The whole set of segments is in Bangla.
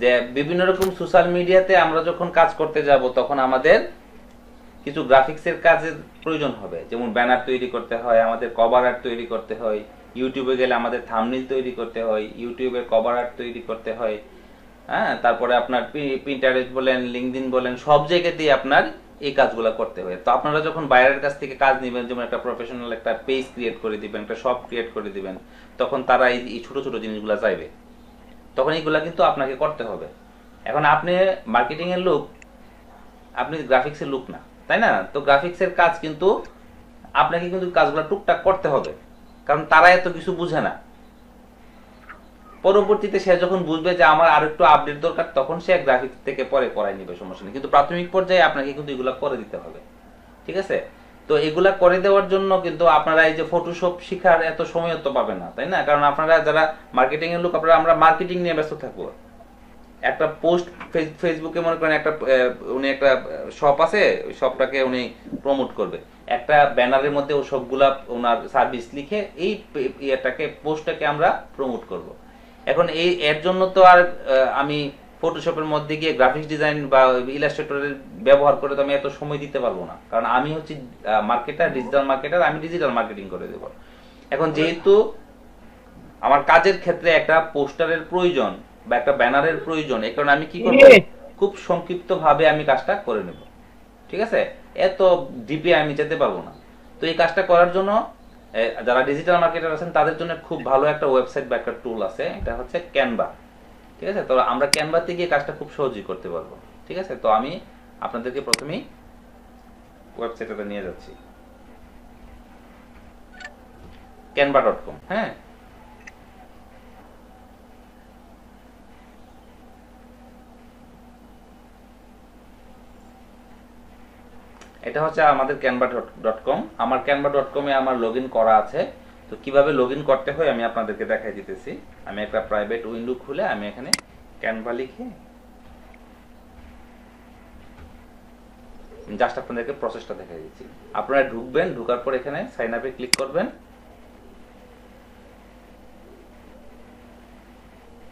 যে বিভিন্ন রকম সোশ্যাল মিডিয়াতে আমরা যখন কাজ করতে যাব তখন আমাদের কিছু গ্রাফিক্সের কাজের প্রয়োজন হবে, যেমন ব্যানার তৈরি করতে হয়, আমাদের কভার আর্ট তৈরি করতে হয়, ইউটিউবে গেলে আমাদের থাম্বনেল তৈরি করতে হয়, ইউটিউবের কভার আর্ট তৈরি করতে হয়, হ্যাঁ, তারপরে আপনার পিন্টারেস্ট বলেন, লিঙ্কডইন বলেন, সব জায়গাতেই আপনার এই কাজগুলো করতে হয়। তো আপনারা যখন বাইরের কাছ থেকে কাজ নেবেন, যেমন একটা প্রফেশনাল একটা পেজ ক্রিয়েট করে দিবেন, একটা শপ ক্রিয়েট করে দিবেন, তখন তারা এই ছোট ছোট জিনিসগুলো চাইবে, তখন এইগুলা কিন্তু আপনাকে করতে হবে। এখন আপনি মার্কেটিং এর লোক, আপনি গ্রাফিক্সের লোক না, তাই না? তো গ্রাফিক্সের কাজ কিন্তু আপনাকে কিন্তু কাজগুলো টুকটাক করতে হবে, কারণ তারা এত কিছু বুঝে না। পরবর্তীতে সে যখন বুঝবে যে আমার আরো একটু আপডেট দরকার, তখন সে গ্রাফিক্স থেকে পরে করাই নিবে, সমস্যা নেই। কিন্তু প্রাথমিক পর্যায়ে আপনাকে কিন্তু এগুলা করে দিতে হবে, ঠিক আছে? তো এগুলা করে দেওয়ার জন্য কিন্তু আপনারা এই যে ফটোশপ শিখার এত সময় তো পাবেন না, তাই না? কারণ আপনারা যারা মার্কেটিং এর লোক, আপনারা আমরা মার্কেটিং নিয়ে ব্যস্ত থাকবো। একটা পোস্ট ফেসবুকে মনে করেন একটা উনি একটা শপ আছে, ওই শপটাকে উনি প্রমোট করবে, একটা ব্যানারের মধ্যে ও সবগুলা ওনার সার্ভিস লিখে এই ইয়েটাকে পোস্টটাকে আমরা প্রমোট করব। এখন এই এর জন্য তো আর আমি ফটোশপের মধ্যে গিয়ে গ্রাফিক্স ডিজাইন বা ইলাস্ট্রেটরের ব্যবহার করে তো আমি এত সময় দিতে পারবো না, কারণ আমি হচ্ছি মার্কেটার, ডিজিটাল মার্কেটার, আমি ডিজিটাল মার্কেটিং করে দেব। এখন যেহেতু আমার কাজের ক্ষেত্রে একটা পোস্টারের প্রয়োজন বা একটা ব্যানারের প্রয়োজন, এই কারণে আমি কি করব, খুব সংক্ষিপ্ত ভাবে আমি কাজটা করে নেব, ঠিক আছে? এত ডিপে আমি যেতে পারবো না। তো এই কাজটা করার জন্য যারা ডিজিটাল মার্কেটার আছেন তাদের জন্য খুব ভালো একটা ওয়েবসাইট বা একটা টুল আছে, এটা হচ্ছে ক্যানভা, ঠিক আছে? তো আমরা ক্যানভাতে গিয়ে কাজটা খুব সহজেই করতে পারবো, ঠিক আছে? তো আমি আপনাদেরকে প্রথমেই ওয়েবসাইটটা নিয়ে যাচ্ছি, canva.com। হ্যাঁ, এটা হচ্ছে আমাদের canva.com। আমার canva.com এ আমার লগইন করা আছে। তো কিভাবে লগইন করতে হয় আমি আপনাদেরকে দেখাই দিতেছি। আমি একটা প্রাইভেট উইন্ডো খুলে আমি এখানে ক্যানভা লিখে জাস্ট আপনাদেরকে প্রসেসটা দেখাই দিচ্ছি। আপনারা ঢুকবেন, ঢোকার পর এখানে সাইন আপে ক্লিক করবেন।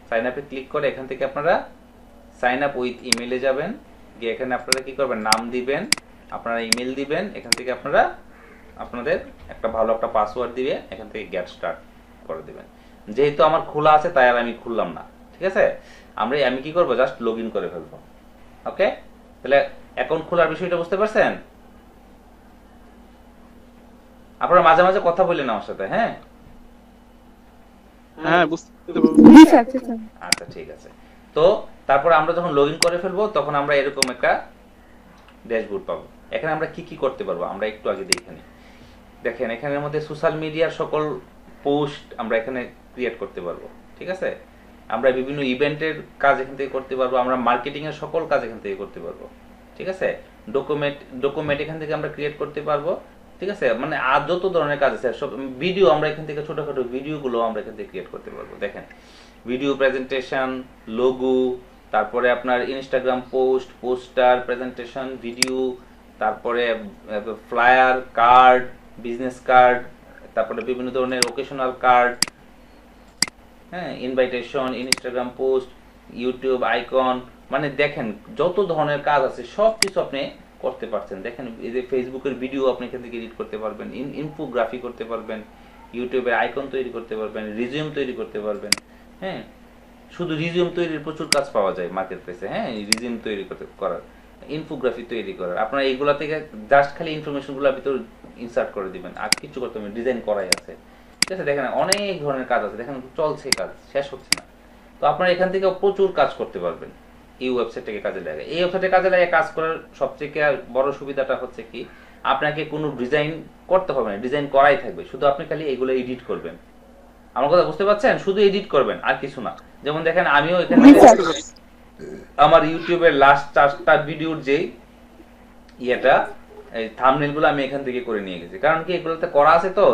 সাইন আপে ক্লিক করে এখান থেকে আপনারা সাইন আপ উইথ ইমেইলে যাবেন, গিয়ে এখানে আপনারা কি করবেন, নাম দিবেন, আপনারা ইমেল দিবেন, এখান থেকে আপনারা আপনাদের একটা ভালো একটা পাসওয়ার্ড দিবে, এখান থেকে গেট স্টার্ট করে দিবেন। যেহেতু আমার খোলা আছে তাই আর আমি খুললাম না, ঠিক আছে? আমি কি করব, জাস্ট লগইন করে ফেলবো। ওকে, তাহলে অ্যাকাউন্ট খোলার বিষয়টা বুঝতে পারছেন? আপনারা মাঝে মাঝে কথা বললেন আমার সাথে, হ্যাঁ হ্যাঁ বুঝতে পারছি। আচ্ছা ঠিক আছে। তো তারপর আমরা যখন লগইন করে ফেলবো তখন আমরা এরকম একটা ড্যাশবোর্ড পাবো। এখানে আমরা কি কি করতে পারবো আমরা একটু আগে দেখে নিই। দেখেন এখানের মধ্যে সোশ্যাল মিডিয়ার সকল পোস্ট আমরা এখানে ক্রিয়েট করতে পারবো, ঠিক আছে? আমরা বিভিন্ন ইভেন্টের কাজ এখান থেকে করতে পারবো, আমরা মার্কেটিং এর সকল কাজ এখান থেকে করতে পারবো, ঠিক আছে? ডকুমেন্ট এখান থেকে আমরা ক্রিয়েট করতে পারবো, ঠিক আছে? মানে আর যত ধরনের কাজ আছে সব, ভিডিও আমরা এখান থেকে ছোটখাটো ভিডিওগুলো আমরা এখান থেকে ক্রিয়েট করতে পারবো। দেখেন ভিডিও প্রেজেন্টেশন, লোগো, তারপরে আপনার Instagram post, poster, presentation, video, তারপরে ফ্লায়ার, কার্ড, বিজনেস কার্ড, তারপরে বিভিন্ন ধরনের ওকেশনাল কার্ড, হ্যাঁ, invitation, Instagram post, YouTube icon, মানে দেখেন যত ধরনের কাজ আছে সব কিছু আপনি করতে পারছেন। দেখেন এই যে ফেসবুকের ভিডিও আপনি এখান থেকে এডিট করতে পারবেন, ইনফোগ্রাফি করতে পারবেন, ইউটিউবের আইকন তৈরি করতে পারবেন, রিজিউম তৈরি করতে পারবেন। হ্যাঁ, শুধু রিজিউম তৈরির প্রচুর কাজ পাওয়া যায় মার্কেট প্লেসে। হ্যাঁ, রিজিউম তৈরি করার, ইনফোগ্রাফি তৈরি করার, আপনারা এইগুলা থেকে জাস্ট খালি ইনফরমেশনগুলো ভিতর ইনসার্ট করে দিবেন, আর কিছু করতে হবে, ডিজাইন করাই আছে, ঠিক আছে? দেখেন অনেক ধরনের কাজ আছে, দেখেন চলছে কাজ, শেষ হচ্ছে না। তো আপনারা এখান থেকে প্রচুর কাজ করতে পারবেন এই ওয়েবসাইটটাকে কাজে লাগে। এই ওয়েবসাইটে কাজে লাগে কাজ করার সবথেকে বড় সুবিধাটা হচ্ছে কি, আপনাকে কোনো ডিজাইন করতে হবে না, ডিজাইন করাই থাকবে, শুধু আপনি খালি এগুলো এডিট করবেন। আমার কথা বুঝতে পারছেন? শুধু এডিট করবেন আর কিছু না। যেমন দেখেন আমিও এখানে আমার ইউটিউবের লাস্ট 4টা ভিডিওর যেই ইয়েটা, এই থাম্বনেলগুলো আমি এখান থেকে করে নিয়ে গেছি, কারণ কি এগুলোতে করা আছে তো,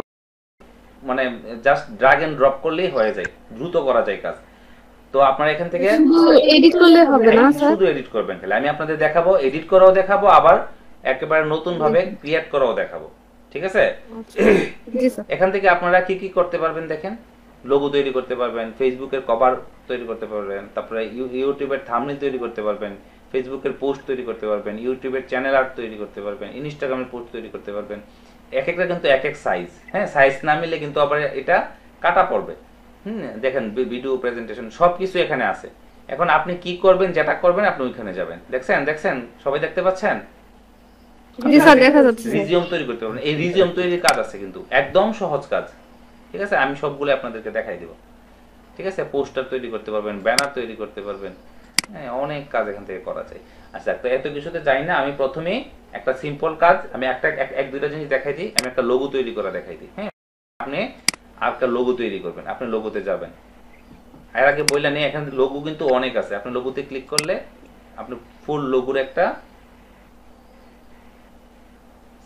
মানে জাস্ট ড্র্যাগ এন্ড ড্রপ করলেই হয়ে যায়, দ্রুত করা যায় কাজ। তো আপনারা এখান থেকে এডিট করলে হবে না স্যার? শুধু এডিট করবেন খালি, আমি আপনাদের দেখাবো, এডিট করাও দেখাবো, আবার একেবারে নতুন ভাবে ক্রিয়েট করাও দেখাবো, ঠিক আছে? জি স্যার। এখান থেকে আপনারা কি কি করতে পারবেন দেখেন। লোগো তৈরি করতে পারবেন, ফেসবুকের কভার তৈরি করতে পারবেন, তারপরে ইউটিউবের থাম্বনেল তৈরি করতে পারবেন, ফেসবুকের পোস্ট তৈরি করতে পারবেন, ইউটিউবের চ্যানেল আর্ট তৈরি করতে পারবেন, ইনস্টাগ্রামের পোস্ট তৈরি করতে পারবেন। এক একটা কিন্তু এক এক সাইজ, হ্যাঁ, সাইজ না মিলে কিন্তু আবার এটা কাটা পড়বে। দেখেন ভিডিও প্রেজেন্টেশন সবকিছু এখানে আছে। এখন আপনি কি করবেন, যেটা করবেন আপনি ওইখানে যাবেন। দেখছেন সবাই দেখতে পাচ্ছেন? জি স্যার, দেখা যাচ্ছে। রিজিউম তৈরি করতে পারবেন। এই রিজিউম তৈরির কাজ আছে কিন্তু একদম সহজ কাজ, ঠিক আছে? আমি সবগুলো আপনাদেরকে দেখাই দেব, ঠিক আছে? পোস্টার তৈরি করতে পারবেন, ব্যানার তৈরি করতে পারবেন, হ্যাঁ, অনেক কাজ এখান থেকে করা যায়। আচ্ছা, তো এত কিছুতে যাই না, আমি প্রথমেই একটা সিম্পল কাজ, আমি এক দুইটা জিনিস দেখাই দিই। আমি একটা লোগো তৈরি করা দেখাই দিই, হ্যাঁ। আপনি একটা লোগো তৈরি করবেন, আপনি লোগোতে যাবেন। এর আগে বললেন এখানে লোগো কিন্তু অনেক আছে। আপনি লোগোতে ক্লিক করলে আপনি ফুল লোগোর একটা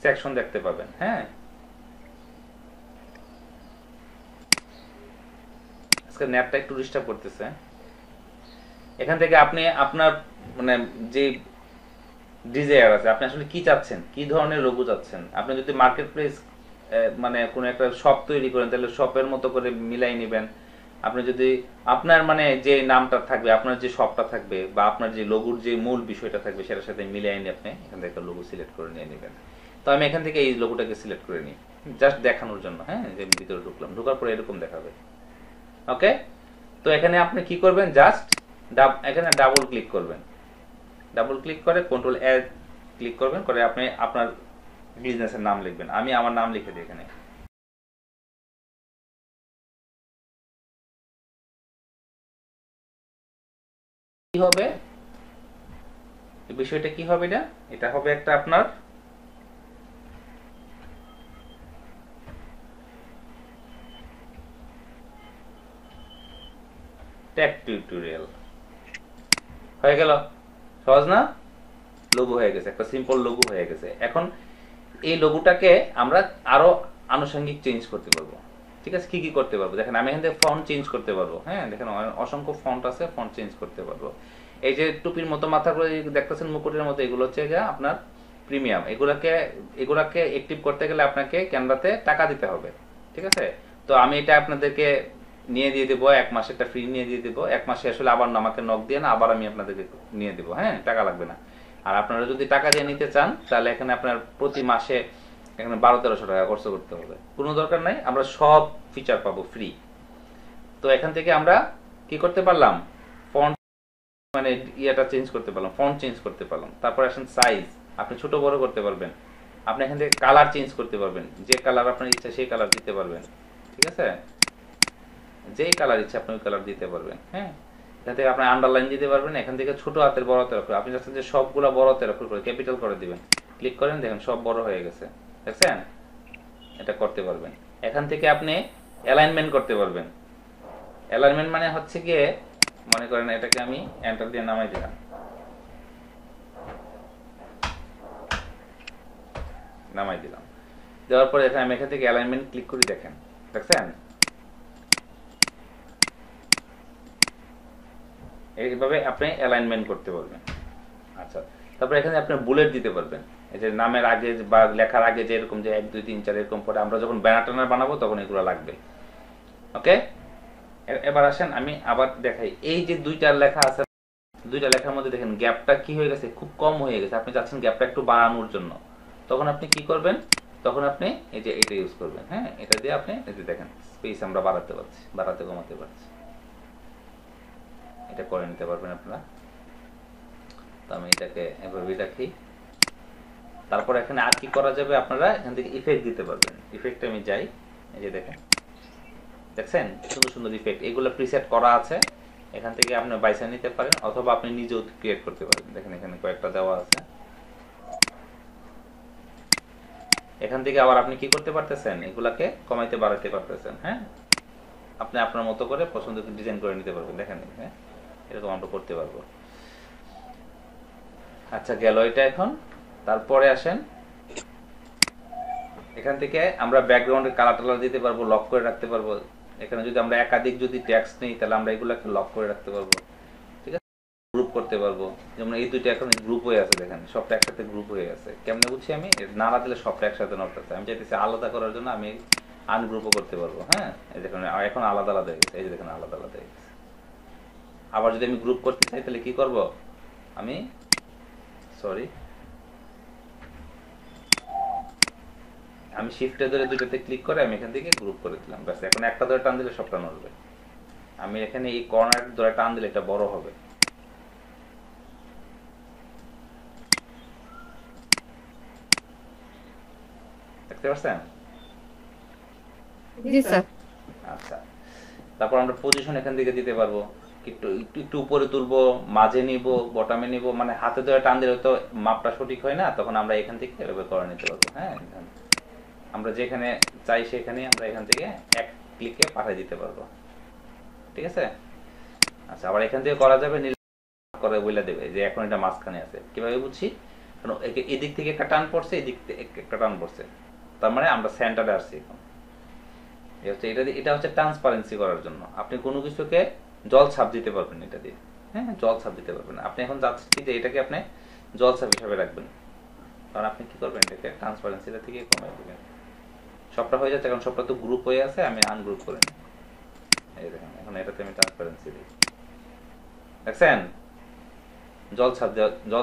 সেকশন দেখতে পাবেন, হ্যাঁ। আজকে নেটটা একটু ডিস্টার্ব করতেছে। এখান থেকে আপনি আপনার মানে যে ডিজায়ার আছে, আপনি আসলে কি চাচ্ছেন, কি ধরনের লোগো চাচ্ছেন। আপনি যদি মার্কেট প্লেস মানে কোনো একটা শপ তৈরি করেন, তাহলে শপের মতো করে মিলাই নেবেন। আপনি যদি আপনার মানে যে নামটা থাকবে, আপনার যে শপটা থাকবে, বা আপনার যে লোগোর যে মূল বিষয়টা থাকবে, সেটার সাথে মিলাই নিয়ে আপনি এখান থেকে লোগো সিলেক্ট করে নিয়ে নেবেন। তো আমি এখান থেকে এই লোগোটাকে সিলেক্ট করে নিই, জাস্ট দেখানোর জন্য, হ্যাঁ, যে ভিতরে ঢুকলাম, ঢোকার পরে এরকম দেখাবে। ওকে, তো এখানে আপনি কি করবেন, জাস্ট এখানে ডাবল ক্লিক করবেন। ডাবল ক্লিক করে কন্ট্রোল এ ক্লিক করবেন, করে আপনি আপনার বিজনেসের নাম লিখবেন। আমি আমার নাম লিখে দিই এখানে। কি হবে বিষয়টা, কি হবে এটা? এটা হবে একটা আপনার টেক টিউটোরিয়াল হয়ে গেল। সহজ না? লোগো হয়ে গেছে, একটা সিম্পল লোগো হয়ে গেছে। এখন এই লোগোটাকে আমরা আরো আনুষঙ্গিক চেঞ্জ করতে পারবো, ঠিক আছে? কি কি করতে পারবো দেখেন, আমি এখান থেকে ফন্ট চেঞ্জ করতে পারবো, হ্যাঁ, দেখেন অসংখ্য ফন্ট আছে, ফন্ট চেঞ্জ করতে পারবো। এই যে টুপির মতো মাথা করে দেখতেছেন, মুকুটের মতো, এগুলো হচ্ছে যে আপনার প্রিমিয়াম। এগুলাকে অ্যাক্টিভ করতে গেলে আপনাকে ক্যানভাতে টাকা দিতে হবে, ঠিক আছে? তো আমি এটা আপনাদেরকে নিয়ে দিয়ে দেবো, 1 মাসেরটা ফ্রি নিয়ে দিয়ে দেবো। 1 মাসে আসলে আবার আমাকে নক দিয়ে না, আবার আমি আপনাদেরকে নিয়ে দেবো, হ্যাঁ, টাকা লাগবে না। আর আপনারা যদি টাকা দিয়ে নিতে চান, তাহলে এখানে আপনার প্রতি মাসে এখানে 1200-1300 টাকা খরচ করতে হবে। কোনো দরকার নাই, আমরা সব ফিচার পাবো ফ্রি। তো এখান থেকে আমরা কি করতে পারলাম, ফন্ট মানে ইয়েটা চেঞ্জ করতে পারলাম, ফন্ট চেঞ্জ করতে পারলাম। তারপর আসেন সাইজ, আপনি ছোট বড় করতে পারবেন। আপনি এখান থেকে কালার চেঞ্জ করতে পারবেন, যে কালার আপনার ইচ্ছা সেই কালার দিতে পারবেন, ঠিক আছে? যেই কালার ইচ্ছা আপনি ওই কালার দিতে পারবেন, হ্যাঁ। এখান থেকে আপনি আন্ডারলাইন দিতে পারবেন। এখান থেকে ছোট হাতের বড় হাতের অক্ষর, আপনি চাচ্ছেন যে সবগুলা বড় হাতের অক্ষর করে ক্যাপিটাল করে দিবেন, ক্লিক করেন, দেখেন সব বড় হয়ে গেছে, দেখছেন? এটা করতে পারবেন। এখান থেকে আপনি অ্যালাইনমেন্ট করতে পারবেন। অ্যালাইনমেন্ট মানে হচ্ছে গিয়ে, মনে করেন এটাকে আমি এন্টার দিয়ে নামাই দিলাম, দেওয়ার পরে এখানে আমি এখান থেকে অ্যালাইনমেন্ট ক্লিক করি, দেখেন, দেখছেন? এইভাবে আপনি অ্যালাইনমেন্ট করতে পারবেন। আচ্ছা, তারপরে এখানে আপনি বুলেট দিতে পারবেন। এই যে নামের আগে বা লেখার আগে যে এরকম যে 1 2 3 4 এরকম পরে আমরা যখন ব্যানার টানার বানাবো তখন এগুলো লাগবে। ওকে, এবার আসেন আমি আবার দেখাই। এই যে দুইটা লেখা আছে, দুইটা লেখার মধ্যে দেখেন গ্যাপটা কি হয়ে গেছে, খুব কম হয়ে গেছে। আপনি চাচ্ছেন গ্যাপটা একটু বাড়ানোর জন্য, তখন আপনি কি করবেন, তখন আপনি এই যে এটা ইউজ করবেন, হ্যাঁ। এটা দিয়ে আপনি এই যে দেখেন স্পেস আমরা বাড়াতে পারছি, বাড়াতে কমাতে পারছি, এটা করে নিতে পারবেন আপনারা। তো আমি এটাকে এভাবে রাখি। তারপর এখানে আর কি করা যাবে, আপনারা এখান থেকে ইফেক্ট দিতে পারবেন। ইফেক্টে আমি যাই, এই যে দেখেন, দেখছেন সুন্দর সুন্দর ইফেক্ট, এগুলো প্রিসেট করা আছে। এখান থেকে আপনি বাইসা নিতে পারেন, অথবা আপনি নিজেও ক্রিয়েট করতে পারেন। দেখেন এখানে কয়েকটা দেওয়া আছে। এখান থেকে আবার আপনি কি করতে পারতেছেন, এগুলাকে কমাইতে বাড়াতে পারতেছেন, হ্যাঁ। আপনি আপনার মতো করে পছন্দ করে ডিজাইন করে নিতে পারবেন। দেখেন, হ্যাঁ, এরকম আমরা করতে পারবো। আচ্ছা, গেল এটা। এখন তারপরে আসেন, এখান থেকে আমরা ব্যাকগ্রাউন্ডের কালার টালার দিতে পারবো, লক করে রাখতে পারবো। এখানে যদি আমরা একাধিক যদি ট্যাক্স নেই, তাহলে আমরা এগুলাকে লক করে রাখতে পারবো, ঠিক আছে? গ্রুপ করতে পারবো, যেমন এই দুইটা এখন গ্রুপ হয়ে আছে, দেখেন সবটা একসাথে গ্রুপ হয়ে আছে। কেমনে বুঝছি আমি, নাড়া দিলে সবটা একসাথে নড়তেছে। আমি চাইতেছি আলাদা করার জন্য, আমি আনগ্রুপও করতে পারবো। হ্যাঁ, এই দেখুন এখন আলাদা আলাদা হয়ে গেছে, এই যে দেখুন আলাদা আলাদা হয়ে গেছে। আবার যদি আমি গ্রুপ করতে চাই তাহলে কি করব, আমি শিফটে ধরে দুটোতে ক্লিক করে আমি এখান থেকে গ্রুপ করে দিলাম, ব্যাস। এখন একটা ধরে টান দিলে সবটা নড়বে। আমি এখানে এই কর্নার ধরে টান দিলে এটা বড় হবে। দেখতে পাচ্ছেন? জি স্যার। আচ্ছা, তারপর আমরা পজিশন এখান থেকে দিতে পারবো, একটু একটু একটু উপরে তুলবো, মাঝে নিব, বটমে নিব, মানে হাতে ধরে টান দিলে তো মাপটা সঠিক হয় না, তখন আমরা এখান থেকে এভাবে করে নিতে পারবো। হ্যাঁ, আমরা যেখানে চাই সেখানে আমরা এখান থেকে এক ক্লিকে পাঠিয়ে দিতে পারবো। ঠিক আছে? আচ্ছা, আবার এখান থেকে করা যাবে, করে বলে দেবে যে এখন এটা মাঝখানে আছে। কিভাবে বুঝছি? কারণ এদিক থেকে একটা টান পড়ছে, এদিক থেকে একটা টান পড়ছে, তার মানে আমরা সেন্টারে আসছি এখন। এটা হচ্ছে ট্রান্সপারেন্সি করার জন্য। আপনি কোনো কিছুকে জল ছাপ দিতে পারবেন এটা দিয়ে। হ্যাঁ, জল ছাপ দিতে পারবেন। আপনি এখন চাচ্ছি যে এটাকে আপনি জল ছাপ হিসাবে রাখবেন, কারণ আপনি কি করবেন, এটাকে ট্রান্সপারেন্সিটা থেকে কমাই দিবেন। সবটা হয়ে যাচ্ছে, কারণ সবটা তো গ্রুপ হয়ে আছে, আমি আনগ্রুপ করে নিই। এই দেখেন, এখন এটাতে আমি ট্রান্সপারেন্সি দিই। দেখছেন? জল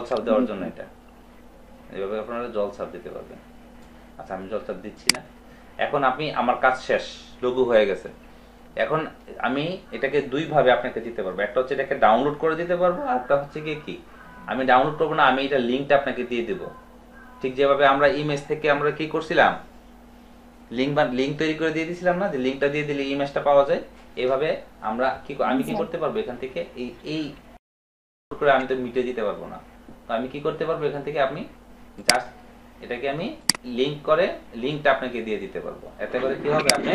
ছাপ দেওয়ার জন্য এটা, এইভাবে আপনারা জল ছাপ দিতে পারবেন। আচ্ছা, আমি জল ছাপ দিচ্ছি না। এখন আপনি, আমার কাজ শেষ, লোগো হয়ে গেছে। এখন আমি এটাকে দুই ভাবে আপনাকে দিতে পারবো। একটা হচ্ছে এটাকে ডাউনলোড করে দিতে পারবো, আর একটা হচ্ছে কি আমি ডাউনলোড করবো না, আমি এটা লিঙ্কটা আপনাকে দিয়ে দেবো। ঠিক যেভাবে আমরা ইমেজ থেকে আমরা কি করছিলাম, লিঙ্ক তৈরি করে দিয়ে দিয়েছিলাম না, যে লিঙ্কটা দিয়ে দিলে ইমেজটা পাওয়া যায়। এভাবে আমি কি করতে পারবো, এখান থেকে এই করে আমি তো মিটে দিতে পারবো না, তো আমি কি করতে পারবো, এখান থেকে আপনি জাস্ট এটাকে আমি লিঙ্কটা আপনাকে দিয়ে দিতে পারবো। এতে করে কি হবে, আপনি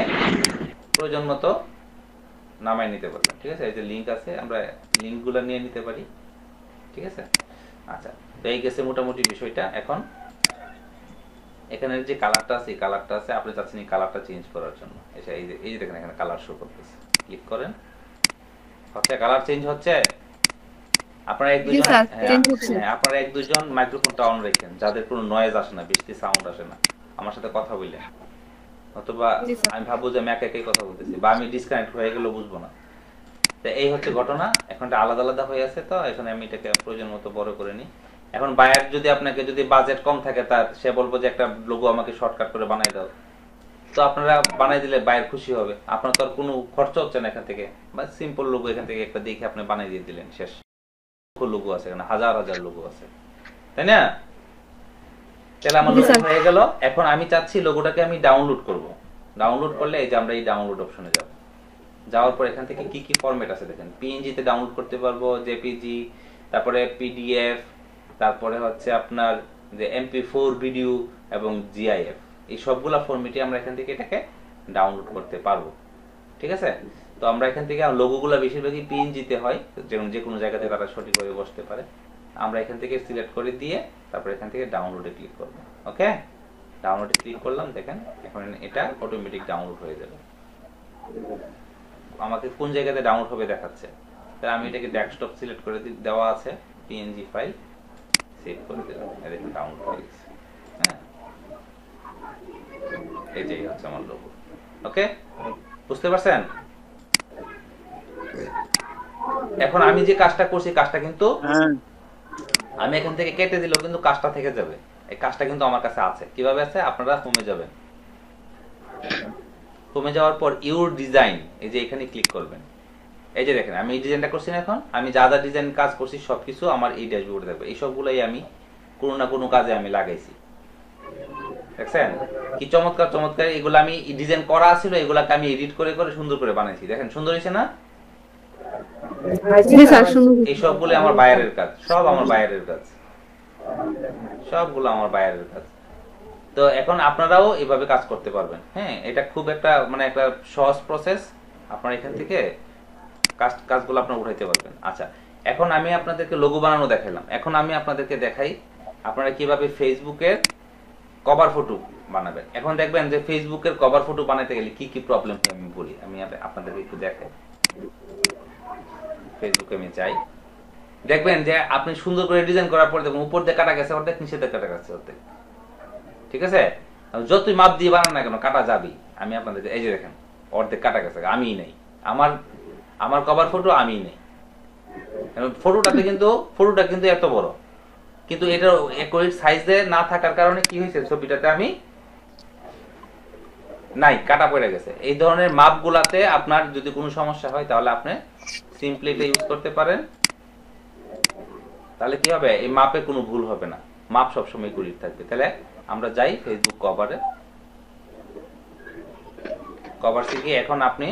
প্রয়োজন মতো নামায় নিতে পারবেন। ঠিক আছে? এই যে লিঙ্ক আছে, আমরা লিঙ্কগুলো নিয়ে নিতে পারি। ঠিক আছে? আচ্ছা, তো এই গেছে মোটামুটি বিষয়টা। এখন এখানে যে কালারটা আছে, এই কালারটা আছে, আপনি চাচ্ছেন এই কালারটা চেঞ্জ করার জন্য। এই যে দেখেন এখানে কালার শো করতেছে, ক্লিক করেন, হচ্ছে কালার চেঞ্জ হচ্ছে। আপনারা আপনারা এক দুজন মাইক্রোফোনটা অন রাখেন, যাদের কোনো নয়েজ আসে না, বেশি সাউন্ড আসে না, আমার সাথে কথা বললেন। অথবা আমি ভাববো যে আমি একাই কথা বলতেছি, বা আমি ডিসকানেক্ট হয়ে গেলেও বুঝবো না। তো এই হচ্ছে ঘটনা। এখন আলাদা আলাদা হয়ে আছে, তো এখানে আমি এটাকে প্রয়োজন মতো বড় করে নিই। এখন বায়ার যদি বাজেট কম থাকে, তার সে বলবো যে একটা লোগো আমাকে শর্টকাট করে বানাই দাও, তো আপনারা বানাই দিলে বায়ার খুশি হবে। আপনার তো আর কোনো খরচ হচ্ছে না এখান থেকে, বা সিম্পল লোগো এখান থেকে একটা দেখে আপনি বানাই দিয়ে দিলেন, শেষ। লোগো আছে এখানে, হাজার হাজার লোগো আছে, তাই না? তাহলে আমার লোগো হয়ে গেল। এখন আমি চাচ্ছি লোগোটাকে আমি ডাউনলোড করব। ডাউনলোড করলে এই যে আমরা এই ডাউনলোড অপশনে যাব। যাওয়ার পর এখান থেকে কি কি ফরম্যাট আছে দেখেন, পিএনজি তে ডাউনলোড করতে পারবো, জেপিজি, তারপরে পিডিএফ, তারপরে হচ্ছে আপনার যে এমপি4 ভিডিও এবং জিআইএফ, এই সবগুলা ফরম্যাটে আমরা এখান থেকে এটাকে ডাউনলোড করতে পারবো। ঠিক আছে? তো আমরা এখান থেকে লোগোগুলো বেশিরভাগই পিএনজি তে হয়, যেমন যে কোনো জায়গাতে তারা সঠিকভাবে বসতে পারে। আমরা এখান থেকে সিলেক্ট করে দিয়ে তারপর এখান থেকে ডাউনলোডে ক্লিক করব। ওকে, ডাউনলোডে ক্লিক করলাম, দেখেন এখন এটা অটোমেটিক ডাউনলোড হয়ে যাবে। আমাকে কোন জায়গাতে ডাউনলোড হবে দেখাচ্ছে, তাহলে আমি এটাকে ডেস্কটপ সিলেক্ট করে দেওয়া আছে, পিএনজি ফাইল সেভ করে দিলাম, দেখুন ডাউনলোড হয়ে গেছে। হ্যাঁ, এটাই হচ্ছে আমার লোগো। ওকে, বুঝতে পারছেন? এখন আমি যে কাজটা করছি, কাজটা কিন্তু আমি এখান থেকে কেটে দিলেও কিন্তু কাজটা থেকে যাবে। এই কাজটা কিন্তু আমার কাছে আছে। কিভাবে আছে? আপনারা হোমে যাবেন, হোমে যাওয়ার পর ইউর ডিজাইন, এই যে এখানে ক্লিক করবেন। এই যে দেখেন আমি এই ডিজাইনটা করছি না, এখন আমি যা যা ডিজাইন কাজ করছি সবকিছু আমার এই ড্যাশবোর্ডে থাকবে। এই সবগুলাই আমি কোনো না কোনো কাজে আমি লাগাইছি। দেখছেন কি চমৎকার চমৎকার, এগুলো আমি ডিজাইন করা ছিল, এগুলাকে আমি এডিট করে করে সুন্দর করে বানাইছি। দেখেন সুন্দর হয়েছে না? এই সবগুলো আমার বাইরের কাজ, সব আমার বাইরের কাজ, সবগুলো আমার বাইরের কাজ। তো এখন আপনারাও এভাবে কাজ করতে পারবেন। হ্যাঁ, এটা খুব একটা একটা সহজ প্রসেস। আপনারা এখান থেকে কাজগুলো আপনারা উঠাইতে পারবেন। আচ্ছা, এখন আমি আপনাদেরকে লোগো বানানো দেখাইলাম। এখন আমি আপনাদেরকে দেখাই আপনারা কিভাবে ফেসবুকের কভার ফটো বানাবেন। এখন দেখবেন যে ফেসবুকের কভার ফটো বানাতে গেলে কি কি প্রবলেম হয় আমি বলি, আমি আপনাদেরকে একটু দেখাই। ফেসবুকে আমি যাই, দেখবেন যে আপনি সুন্দর করে ডিজাইন করার পর দেখুন উপর দিয়ে কাটা গেছে অর্ধেক, নিচে দিয়ে কাটা গেছে অর্ধেক। ঠিক আছে? যতই মাপ দিয়ে বানান না কেন কাটা যাবেই। আমি আপনাদেরকে এই যে দেখেন অর্ধেক কাটা গেছে, আমিই নেই, আমার আমার কভার ফটো আমিই নেই। ফটোটা কিন্তু এত বড়, কিন্তু এটা একই সাইজে না থাকার কারণে কি হয়েছে, ছবিটাতে আমি নাই, কাটা পড়ে গেছে। এই ধরনের মাপগুলাতে আপনার যদি কোনো সমস্যা হয় তাহলে আপনি সিম্পলি এটা ইউজ করতে পারেন। তাহলে কি হবে, এই মাপে কোনো ভুল হবে না, মাপ সবসময় কুড়ি থাকবে। তাহলে আমরা যাই ফেসবুক কভারে, কভার শিখে এখন আপনি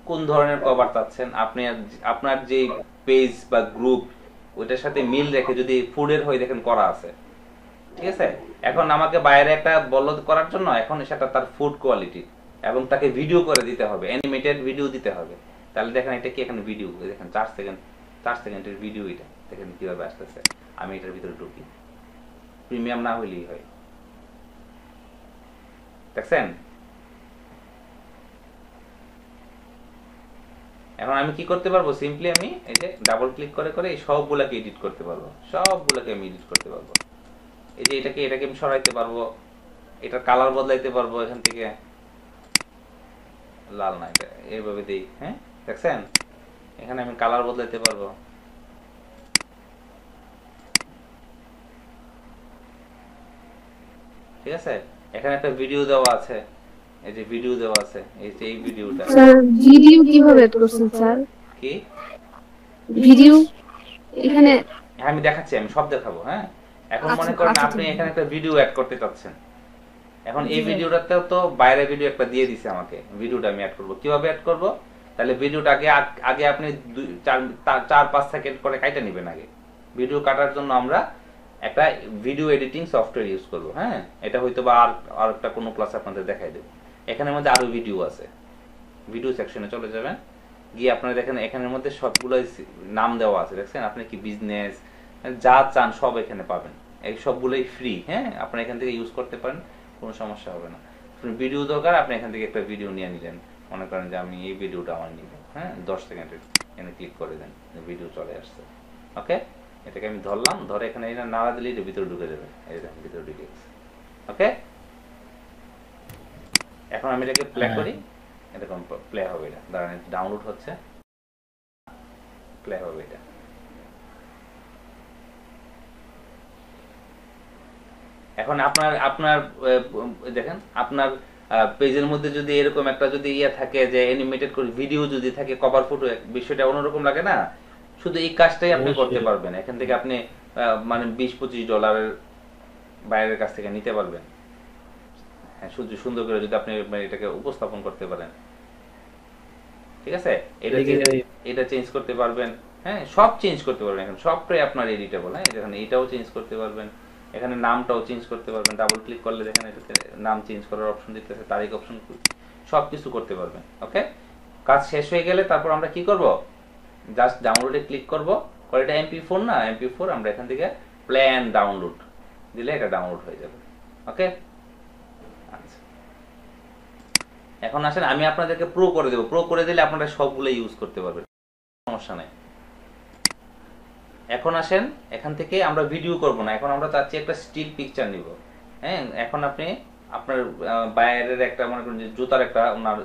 কোন ধরনের কভার চাচ্ছেন, আপনি আপনার যে পেজ বা গ্রুপ ওইটার সাথে মিল রেখে যদি ফুডের হয়ে দেখেন করা আছে, ঠিক আছে। এখন আমাকে বাইরে একটা বলদ করার জন্য এখন সেটা তার ফুড কোয়ালিটি এবং তাকে ভিডিও করে দিতে হবে, অ্যানিমেটেড ভিডিও দিতে হবে। তাহলে দেখেন এটা কি, এখানে ভিডিও দেখেন 4 সেকেন্ডের ভিডিও, এটা দেখেন কিভাবে আসতেছে। আমি এটার ভিতরে ঢুকি, প্রিমিয়াম না হইলেই হয়, দেখছেন। এখন আমি কি করতে পারবো, সিম্পলি আমি এই যে ডাবল ক্লিক করে করে এই সবগুলাকে এডিট করতে পারবো, সবগুলাকে আমি এডিট করতে পারবো। এই যে এটাকে আমি সরাইতে পারবো, এটার কালার বদলাইতে পারবো, এখান থেকে লাল না এটা এইভাবে দিই, হ্যাঁ দেখছেন, এখানে আমি কালার বদলাইতে পারবো। ঠিক আছে, এখানে একটা ভিডিও দেওয়া আছে, এই যে ভিডিও দেওয়া আছে, এই যে এই ভিডিওটা। স্যার ভিডিও কিভাবে এড করছেন স্যার? কি ভিডিও এখানে হ্যাঁ আমি দেখাচ্ছি, আমি সব দেখাবো। হ্যাঁ এখন আচ্ছা, মনে করেন আচ্ছা, আপনি ঠিক। এখানে একটা ভিডিও অ্যাড করতে চাচ্ছেন, এখন এই ভিডিওটাতেও তো বাইরে ভিডিও একটা দিয়ে দিছে আমাকে, ভিডিওটা আমি অ্যাড করব, কিভাবে অ্যাড করব? তাহলে ভিডিওটা আগে আপনি 4-5 সেকেন্ড করে কাটা নেবেন। আগে ভিডিও কাটার জন্য আমরা একটা ভিডিও এডিটিং সফটওয়্যার ইউজ করব। হ্যাঁ এটা হয়তো বা আর একটা কোনো ক্লাস আপনাদের দেখাই দেব। এখানের মধ্যে আরো ভিডিও আছে, ভিডিও সেকশনে চলে যাবেন, গিয়ে আপনারা দেখেন এখানের মধ্যে সবগুলো নাম দেওয়া আছে, দেখছেন। আপনি কি বিজনেস যা চান সব এখানে পাবেন, এই সবগুলোই ফ্রি। হ্যাঁ আপনারা এখান থেকে ইউজ করতে পারেন, কোনো সমস্যা হবে না। ভিডিও দরকার, আপনি এখান থেকে একটা ভিডিও নিয়ে নিলেন, মনে করেন যে আমি এই ভিডিওটা আমার নিব, হ্যাঁ 10 সেকেন্ডের, এখানে ক্লিক করে দেন, ভিডিও চলে আসছে। ওকে, এটাকে আমি ধরলাম, ধরে এখানে এটা নাড়া দিলে এটা ভিতরে ঢুকে যাবে, এই দেখেন ভিতরে ঢুকে গেছে। ওকে, এখন আমি এটাকে প্লে করি, এরকম প্লে হবে, এটা দাঁড়ান ডাউনলোড হচ্ছে, প্লে হবে এটা। এখন আপনার দেখেন আপনার পেজের মধ্যে যদি এরকম একটা যদি ইয়ে থাকে যে অ্যানিমেটেড করে ভিডিও যদি থাকে, কভার ফটো, বিষয়টা অন্যরকম লাগে না। শুধু এই কাজটাই আপনি করতে পারবেন, এখান থেকে আপনি মানে $20-25 বাইরের কাছ থেকে নিতে পারবেন। হ্যাঁ শুধু সুন্দর করে যদি আপনি এটাকে উপস্থাপন করতে পারেন, ঠিক আছে। এটা চেঞ্জ করতে পারবেন, হ্যাঁ সব চেঞ্জ করতে পারবেন, এখন সবটাই আপনার এডিটেবল। হ্যাঁ এখানে এটাও চেঞ্জ করতে পারবেন, এখানে নামটাও চেঞ্জ করতে পারবেন, ডাবল ক্লিক করলে দেখেন এটাতে নাম চেঞ্জ করার অপশন দিতেছে, তারিখ অপশন, সব কিছু করতে পারবেন। ওকে, কাজ শেষ হয়ে গেলে তারপর আমরা কি করব, জাস্ট ডাউনলোডে ক্লিক করব, করে এটা MP4 না, MP4 আমরা এখান থেকে প্ল্যান ডাউনলোড দিলে এটা ডাউনলোড হয়ে যাবে। ওকে, আচ্ছা এখন আসেন আমি আপনাদেরকে প্রো করে দেব, প্রো করে দিলে আপনারা সবগুলো ইউজ করতে পারবেন, সমস্যা নাই। এখন আসেন এখান থেকে আমরা ভিডিও করব না, এখন আমরা চাচ্ছি একটা স্টিল পিকচার নিব। হ্যাঁ এখন আপনি আপনার বাইরের একটা মনে করেন যে জুতার একটা ওনার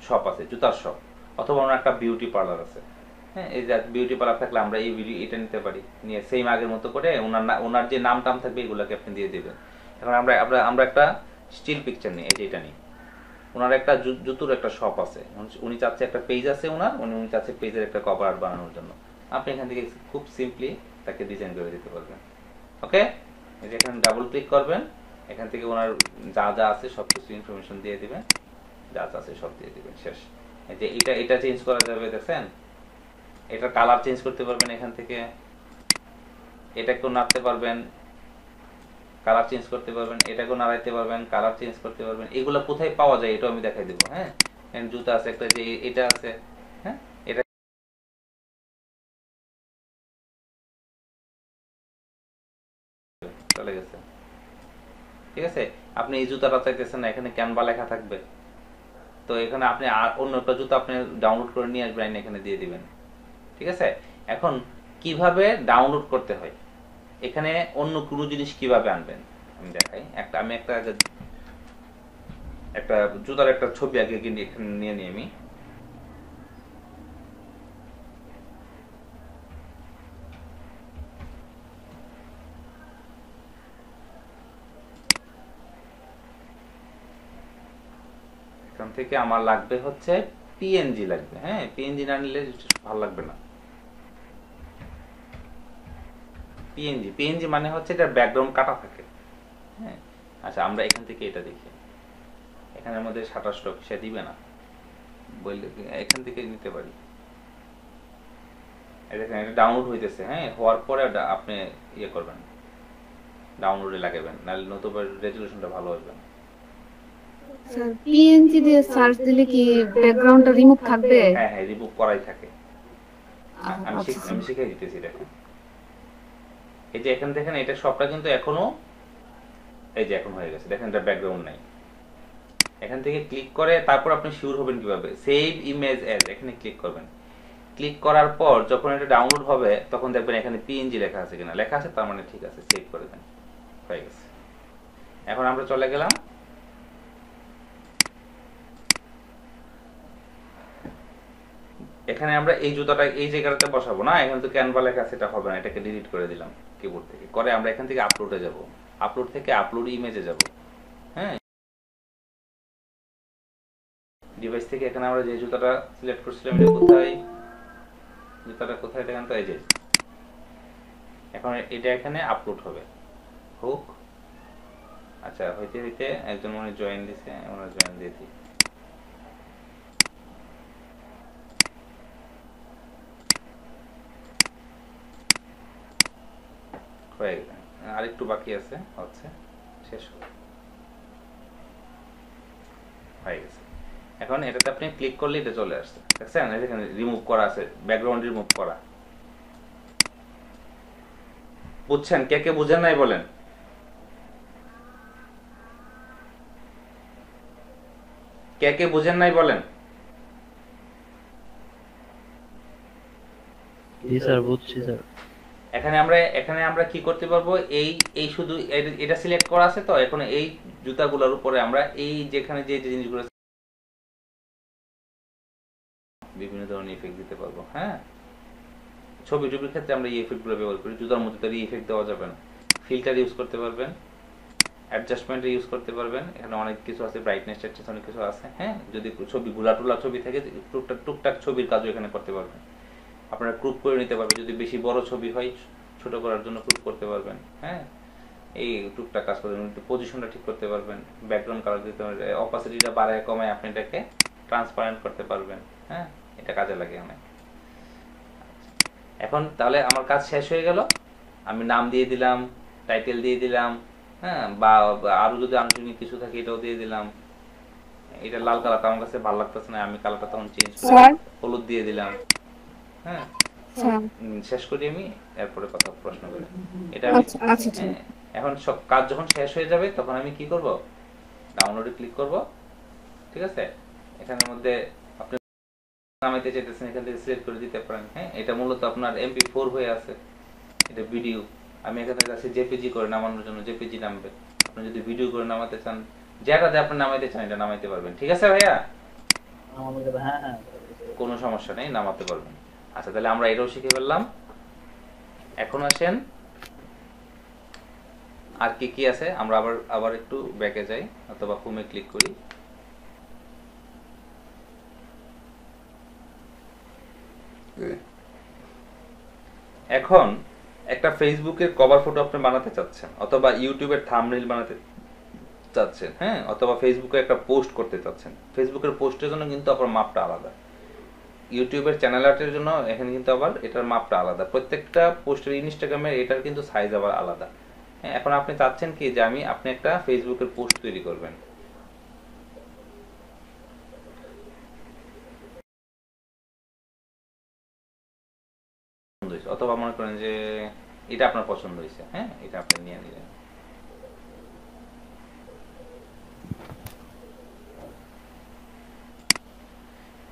শপ আছে, জুতার শপ, অথবা ওনার একটা বিউটি পার্লার আছে। হ্যাঁ এই যে বিউটি পার্লার থাকলে আমরা এই ভিডিও এটা নিতে পারি, নিয়ে সেম আগের মতো করে ওনার যে নাম টাম থাকবে এগুলোকে আপনি দিয়ে দেবেন। এখন আমরা একটা স্টিল পিকচার নিই, এই যে এটা নিই। ওনার একটা জুতোর একটা শপ আছে, উনি চাচ্ছে একটা পেজ আছে ওনার, উনি চাচ্ছে পেজের একটা কভার আর্ট বানানোর জন্য। আপনি এখান থেকে খুব সিম্পলি তাকে ডিজাইন করে দিতে পারবেন। ওকে, এই যে এখানে ডাবল ক্লিক করবেন, এখান থেকে ওনার যা যা আছে সব কিছু ইনফরমেশন দিয়ে দিবেন, যা যা আছে সব দিয়ে দিবেন, শেষ। এই যে এটা চেঞ্জ করা যাবে, দেখছেন এটার কালার চেঞ্জ করতে পারবেন, এখান থেকে এটাকেও নাড়তে পারবেন, কালার চেঞ্জ করতে পারবেন, এটাকেও নাড়াইতে পারবেন, কালার চেঞ্জ করতে পারবেন। এগুলো কোথায় পাওয়া যায় এটাও আমি দেখাই দেবো। হ্যাঁ জুতা আছে একটা, যে এটা আছে, হ্যাঁ এটা চলে গেছে, ঠিক আছে। আপনি এই জুতাটা চাইতেছেন না, এখানে ক্যানভা লেখা থাকবে, তো এখানে আপনি অন্য একটা জুতা আপনি ডাউনলোড করে নিয়ে আসবেন, এখানে দিয়ে দিবেন, ঠিক আছে। এখন কিভাবে ডাউনলোড করতে হয়, এখানে অন্য কোনো জিনিস কিভাবে আনবেন আমি দেখাই। আমি একটা একটা জুতার একটা ছবি আগে কিনে এখানে নিয়ে নিই আমি। এখান থেকে আমার লাগবে হচ্ছে পিএনজি লাগবে, হ্যাঁ পিএনজি না নিলে ভালো লাগবে না। পিএনজি, পিএনজি মানে হচ্ছে এটার ব্যাকগ্রাউন্ড কাটা থাকে, হ্যাঁ। আচ্ছা আমরা এখান থেকে এটা দেখি, এখানের মধ্যে 27 সে দিবে না, বললে এখান থেকে নিতে পারি। দেখেন এটা ডাউনলোড হইতেছে, হ্যাঁ হওয়ার পরে আপনি ইয়ে করবেন, ডাউনলোডে লাগাবেন, নাহলে নতুবা রেজুলেশনটা ভালো হবে না। স্যার পিএনজি দিয়ে সার্চ দিলে কি ব্যাকগ্রাউন্ডটা রিমুভ থাকবে? হ্যাঁ হ্যাঁ রিমুভ করাই থাকে। আমি আচ্ছা আমি শিখিয়ে দিতেছি, দেখেন এই যে এখানে দেখেন এটা সবটা কিন্তু এখনো এই যে এখন হয়ে গেছে, দেখেন এটা ব্যাকগ্রাউন্ড নাই। এখান থেকে ক্লিক করে তারপর আপনি শিওর হবেন কিভাবে, সেভ ইমেজ অ্যাজ, এখানে ক্লিক করবেন। ক্লিক করার পর যখন এটা ডাউনলোড হবে তখন দেখবেন এখানে পিএনজি লেখা আছে কিনা, লেখা আছে তার মানে ঠিক আছে, সেভ করে দেন, হয়ে গেছে। এখন আমরা চলে গেলাম এখানে, আমরা এই জুতাটা এই জায়গাটাতে বসাবো না, এখানে তো ক্যানভা লেখা আছে, এটা হবে না, এটাকে ডিলিট করে দিলাম কিবোর্ড থেকে। করে আমরা এখান থেকে আপলোডে যাব, আপলোড থেকে আপলোড ইমেজে যাব, হ্যাঁ ডিভাইস থেকে এখানে আমরা যে জুতাটা সিলেক্ট করছিলাম এটা কোথায়, জুতাটা কোথায় দেখেন তো, এই যে এখন এটা এখানে আপলোড হবে, হোক। আচ্ছা হইতে হইতে একজন মনে জয়েন দিছে, আমরা জয়েন দিয়ে দিই। হয়ে গেছে, আরেকটু বাকি আছে, হচ্ছে শেষ হয়ে গেছে। এখন এটাতে আপনি ক্লিক করলে এটা চলে আসছে, দেখছেন এখানে রিমুভ করা আছে, ব্যাকগ্রাউন্ড রিমুভ করা। বুঝছেন? কে কে বুঝেন নাই বলেন? কে কে বুঝেন নাই বলেন? জি স্যার, বুঝছি স্যার। এখানে আমরা কি করতে পারবো, এই এই শুধু এটা সিলেক্ট করা আছে, তো এখন এই জুতাগুলোর উপরে আমরা এই যেখানে যে যে জিনিসগুলো বিভিন্ন ধরনের ইফেক্ট দিতে পারবো, হ্যাঁ ছবি টবির ক্ষেত্রে আমরা এই ইফেক্টগুলো ব্যবহার করি, জুতার মধ্যে তো এই ইফেক্ট দেওয়া যাবে না। ফিল্টার ইউজ করতে পারবেন, অ্যাডজাস্টমেন্ট ইউজ করতে পারবেন, এখানে অনেক কিছু আছে, ব্রাইটনেস টেটনেস অনেক কিছু আছে, হ্যাঁ যদি ছবি ঘোলা টোলা ছবি থাকে টুকটাক ছবির কাজও এখানে করতে পারবেন। আপনারা ক্রুপ করে নিতে পারবেন, যদি বেশি বড় ছবি হয় ছোট করার জন্য ক্রুপ করতে পারবেন, হ্যাঁ এই টুকটাক কাজ করবেন, পজিশনটা ঠিক করতে পারবেন, ব্যাকগ্রাউন্ড কালার দিতে পারবেন, অপাসিটিটা বাড়ায় কমায় আপনি এটাকে ট্রান্সপারেন্ট করতে পারবেন, হ্যাঁ এটা কাজে লাগে অনেক। এখন তাহলে আমার কাজ শেষ হয়ে গেল, আমি নাম দিয়ে দিলাম, টাইটেল দিয়ে দিলাম, হ্যাঁ বা আরো যদি আনুষঙ্গিক কিছু থাকে এটাও দিয়ে দিলাম। এটা লাল কালারটা আমার কাছে ভালো লাগতেছে না, আমি কালারটা তখন চেঞ্জ করে হলুদ দিয়ে দিলাম, হ্যাঁ শেষ করি আমি, এরপরে কথা প্রশ্ন করি এটা আমি। হ্যাঁ, এখন সব কাজ যখন শেষ হয়ে যাবে তখন আমি কি করব, ডাউনলোডে ক্লিক করব, ঠিক আছে। এখানের মধ্যে আপনি নামাইতে চাইতেছেন এখান থেকে সিলেক্ট করে দিতে পারেন, হ্যাঁ এটা মূলত আপনার MP4 হয়ে আছে, এটা ভিডিও, আমি এখানে কাছে জেপিজি করে নামানোর জন্য জেপিজি নামবে। আপনি যদি ভিডিও করে নামাতে চান, যেটাতে আপনি নামাইতে চান এটা নামাইতে পারবেন, ঠিক আছে ভাইয়া? হ্যাঁ হ্যাঁ, কোনো সমস্যা নেই, নামাতে পারবেন। আচ্ছা তাহলে আমরা এটাও শিখে ফেললাম। এখন আসেন আর কি কি আছে, আমরা আবার একটু ব্যাকে যাই অথবা হোমে ক্লিক করি। এখন একটা ফেসবুকের কভার ফটো আপনি বানাতে চাচ্ছেন, অথবা ইউটিউবের থাম্বনেইল বানাতে চাচ্ছেন, হ্যাঁ অথবা ফেসবুকে একটা পোস্ট করতে চাচ্ছেন। ফেসবুকের পোস্টের জন্য কিন্তু আপনার মাপটা আলাদা, ইউটিউবের চ্যানেল আর্টের জন্য এখানে কিন্তু আবার এটার মাপটা আলাদা, প্রত্যেকটা পোস্টের ইনস্টাগ্রামের এটার কিন্তু সাইজ আবার আলাদা। হ্যাঁ এখন আপনি চাচ্ছেন কি যে আপনি একটা ফেসবুকের পোস্ট তৈরি করবেন, অথবা মনে করেন যে এটা আপনার পছন্দ হয়েছে, হ্যাঁ এটা আপনি নিয়ে নিলেন।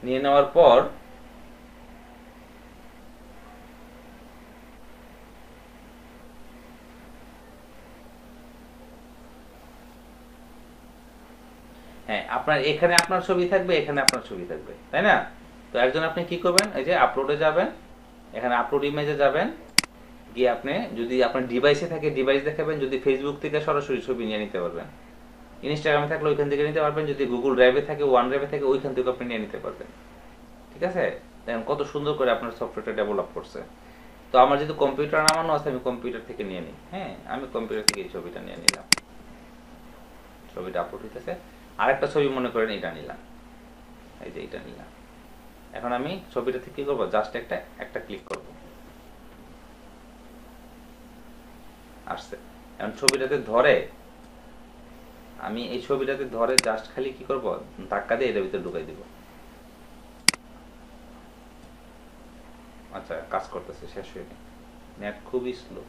নিয়ে নেওয়ার পর হ্যাঁ, আপনার এখানে আপনার ছবি থাকবে, এখানে আপনার ছবি থাকবে, তাই না? তো একজন আপনি কি করবেন, এই যে আপলোডে যাবেন, এখানে আপলোড ইমেজে যাবেন, গিয়ে আপনি যদি আপনার ডিভাইসে থাকে ডিভাইস দেখাবেন, যদি ফেসবুক থেকে সরাসরি ছবি নিয়ে নিতে পারবেন, ইনস্টাগ্রামে থাকলে ওইখান থেকে নিতে পারবেন, যদি গুগল ড্রাইভে থাকে, ওয়ান ড্রাইভে থাকে, ওইখান থেকে আপনি নিয়ে নিতে পারবেন। ঠিক আছে, দেখেন কত সুন্দর করে আপনার সফটওয়্যারটা ডেভেলপ করছে। তো আমার যেহেতু কম্পিউটার নামানো আছে, আমি কম্পিউটার থেকে নিয়ে নিই। হ্যাঁ, আমি কম্পিউটার থেকে এই ছবিটা নিয়ে নিলাম, ছবিটা আপলোড হইতেছে। আরেকটা ছবি মনে করেন এটা নিলাম, এই যে এটা নিলাম। এখন আমি ছবিটা থেকে কি করবো, জাস্ট একটা ক্লিক করব, আসছে। এখন ছবিটাতে ধরে আমি এই ছবিটাতে ধরে জাস্ট খালি কি করব, ধাক্কা দিয়ে এর ভিতরে ঢুকাই দিব। আচ্ছা, কাজ করতেছে, শেষ হয়ে গেল। নেট খুবই স্লো।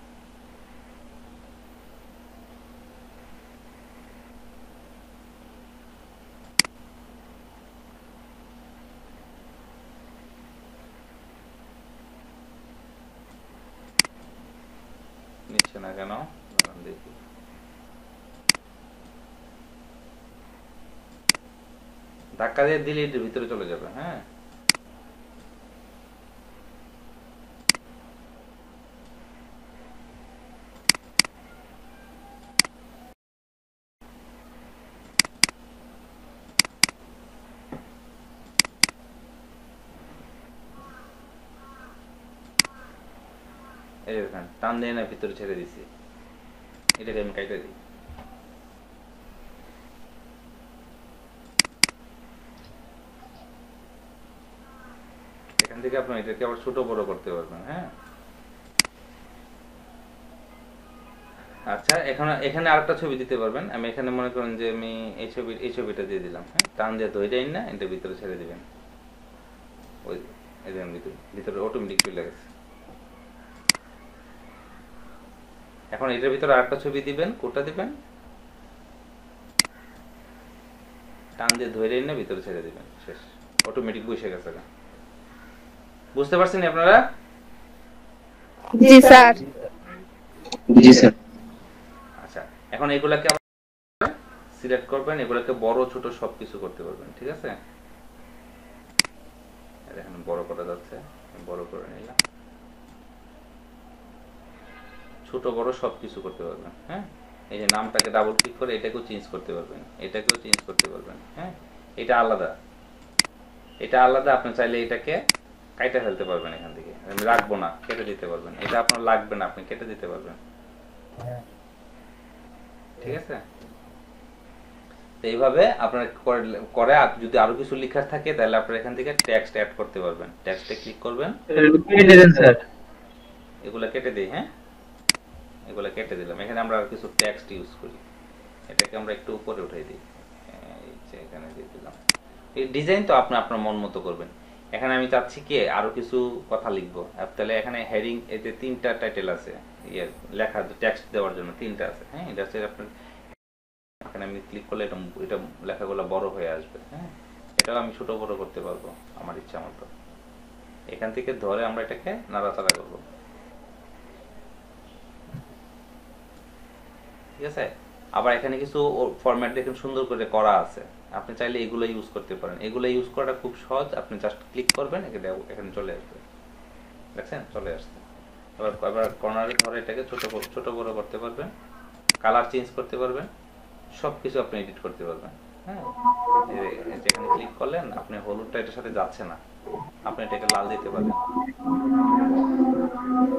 নিচ্ছে না কেন, দাঁড়ান দেখি। ধাক্কা দিয়ে দিলে এর ভিতরে চলে যাবে। হ্যাঁ, এই দেখেন টান দিয়ে না ভিতরে ছেড়ে দিছি। এটাকে আমি কাইটা দিই। এখান থেকে আপনি এটাকে আবার ছোট বড় করতে পারবেন। হ্যাঁ, আচ্ছা, এখানে আরেকটা ছবি দিতে পারবেন। আমি এখানে মনে করেন যে আমি এই ছবিটা দিয়ে দিলাম। হ্যাঁ, টান দিয়ে ধরে যাই না, এটা ভিতরে ছেড়ে দিবেন। ওই এই দেখেন ভিতরে অটোমেটিক চলে গেছে। এখন এটার ভিতরে আরেকটা ছবি দিবেন, কোনটা দিবেন, টান দিয়ে ধরে না ভিতরে ছেড়ে দিবেন, শেষ। অটোমেটিক বসে গেছে। বুঝতে পারছেন আপনারা? জি স্যার। জি স্যার। আচ্ছা, এখন এগুলাকে সিলেক্ট করবেন, এগুলাকে বড় ছোট সবকিছু করতে পারবেন। ঠিক আছে, দেখেন বড় করা যাচ্ছে, বড় করে নিলাম। ছোট বড় সবকিছু করতে পারবেন। হ্যাঁ, এই যে নামটাকে ডাবল ক্লিক করে এটাকেও চেঞ্জ করতে পারবেন, এটাকেও চেঞ্জ করতে পারবেন। হ্যাঁ, এটা আলাদা, এটা আলাদা। আপনি চাইলে এটাকে কাইটা ফেলতে পারবেন, এখান থেকে আমি রাখবো না, কেটে দিতে পারবেন। এটা আপনার লাগবে না, আপনি কেটে দিতে পারবেন। ঠিক আছে, তো এইভাবে আপনার করে যদি আরো কিছু লেখার থাকে তাহলে আপনার এখান থেকে টেক্সট অ্যাড করতে পারবেন। টেক্সটে ক্লিক করবেন, কেটে দেন স্যার। এগুলা কেটে দিই। হ্যাঁ, এগুলা কেটে দিলাম। এখানে আমরা আর কিছু টেক্সট ইউজ করি, এটাকে আমরা একটু উপরে উঠাই দিই। এই যে এখানে দিয়ে দিলাম। এই ডিজাইন তো আপনি আপনার মন মতো করবেন। এখানে আমি চাচ্ছি কি আরো কিছু কথা লিখবো, তাহলে এখানে হেডিং এতে 3টা টাইটেল আছে, ইয়ে লেখা টেক্সট দেওয়ার জন্য 3টা আছে। হ্যাঁ, এটা হচ্ছে আপনার, এখানে আমি ক্লিক করলে এটা লেখাগুলো বড় হয়ে আসবে। হ্যাঁ, এটাও আমি ছোট বড় করতে পারবো আমার ইচ্ছা মতো। এখান থেকে ধরে আমরা এটাকে নাড়াচাড়া করবো। ঠিক আছে, আবার এখানে কিছু ফরম্যাট দেখেন সুন্দর করে করা আছে, আপনি চাইলে এগুলো ইউজ করতে পারেন। এগুলো ইউজ করাটা খুব সহজ, আপনি জাস্ট ক্লিক করবেন, এখানে চলে আসবে। দেখছেন চলে আসছে। এবার কর্নারে ধরে এটাকে ছোট বড় করতে পারবেন, কালার চেঞ্জ করতে পারবেন, সবকিছু আপনি এডিট করতে পারবেন। হ্যাঁ, যেখানে ক্লিক করলেন আপনি হলুদটা এটার সাথে যাচ্ছে না, আপনি এটাকে লাল দিতে পারবেন।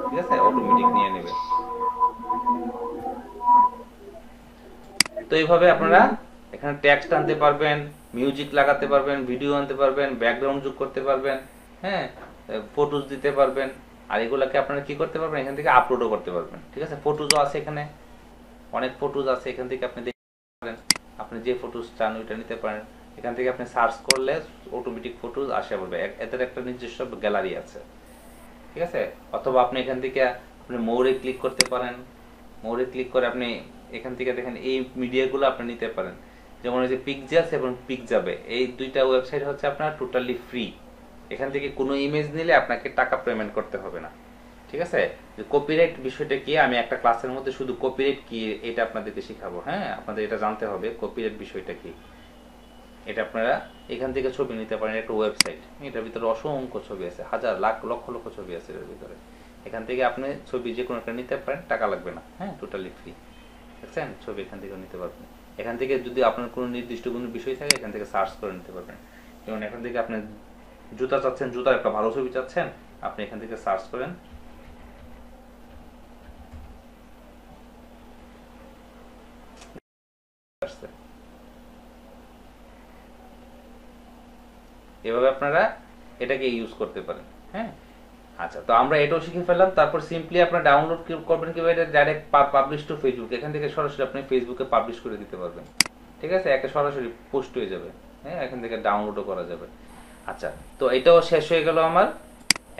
ঠিক আছে, অটোমেটিক নিয়ে নেবে। তো এইভাবে আপনারা এখানে টেক্সট আনতে পারবেন, মিউজিক লাগাতে পারবেন, ভিডিও আনতে পারবেন, ব্যাকগ্রাউন্ড যোগ করতে পারবেন। হ্যাঁ, ফটোজ দিতে পারবেন। আর এগুলাকে আপনারা কি করতে পারবেন, এখান থেকে আপলোডও করতে পারবেন। ঠিক আছে, ফটোজও আছে, এখানে অনেক ফটোজ আছে, এখান থেকে আপনি দেখতে পারেন। আপনি যে ফটোজ চান ওইটা নিতে পারেন। এখান থেকে আপনি সার্চ করলে অটোমেটিক ফটোজ আসে পড়বে, এদের একটা নিজস্ব গ্যালারি আছে। ঠিক আছে, অথবা আপনি এখান থেকে আপনি মোরে ক্লিক করতে পারেন। মোরে ক্লিক করে আপনি এখান থেকে দেখেন এই মিডিয়াগুলো আপনি নিতে পারেন। যেমন এই যে পিকজাস এবং পিকজাবে, এই দুইটা ওয়েবসাইট হচ্ছে আপনার টোটালি ফ্রি। এখান থেকে কোনো ইমেজ নিলে আপনাকে টাকা পেমেন্ট করতে হবে না। ঠিক আছে, যে কপিরাইট বিষয়টা কি, আমি একটা ক্লাসের মধ্যে শুধু কপিরাইট কি এটা আপনাদেরকে শেখাবো। হ্যাঁ, আপনাদের এটা জানতে হবে কপিরাইট বিষয়টা কি। এটা আপনারা এখান থেকে ছবি নিতে পারেন, একটা ওয়েবসাইট, এটার ভিতরে অসংখ্য ছবি আছে, হাজার লাখ লক্ষ লক্ষ ছবি আছে এর ভিতরে। এখান থেকে আপনি ছবি যে কোনো একটা নিতে পারেন, টাকা লাগবে না, হ্যাঁ, টোটালি ফ্রি। দেখছেন, ছবি এখান থেকে নিতে পারবেন। এখান থেকে যদি আপনার কোনো নির্দিষ্ট কোনো বিষয় থাকে, এখান থেকে সার্চ করে নিতে পারবেন। যেমন এখান থেকে আপনি জুতা চাচ্ছেন, জুতার একটা ভালো ছবি চাচ্ছেন, আপনি এখান থেকে সার্চ করেন, এভাবে আপনারা এটাকে ইউজ করতে পারেন। হ্যাঁ, আচ্ছা, তো আমরা এটাও শিখে ফেললাম। তারপর সিম্পলি আপনারা ডাউনলোড করবেন কিভাবে, ডাইরেক্ট পাবলিশ টু ফেসবুক, এখান থেকে সরাসরি আপনি ফেসবুকে পাবলিশ করে দিতে পারবেন। ঠিক আছে, একে সরাসরি পোস্ট হয়ে যাবে। হ্যাঁ, এখান থেকে ডাউনলোডও করা যাবে। আচ্ছা, তো এটাও শেষ হয়ে গেল আমার।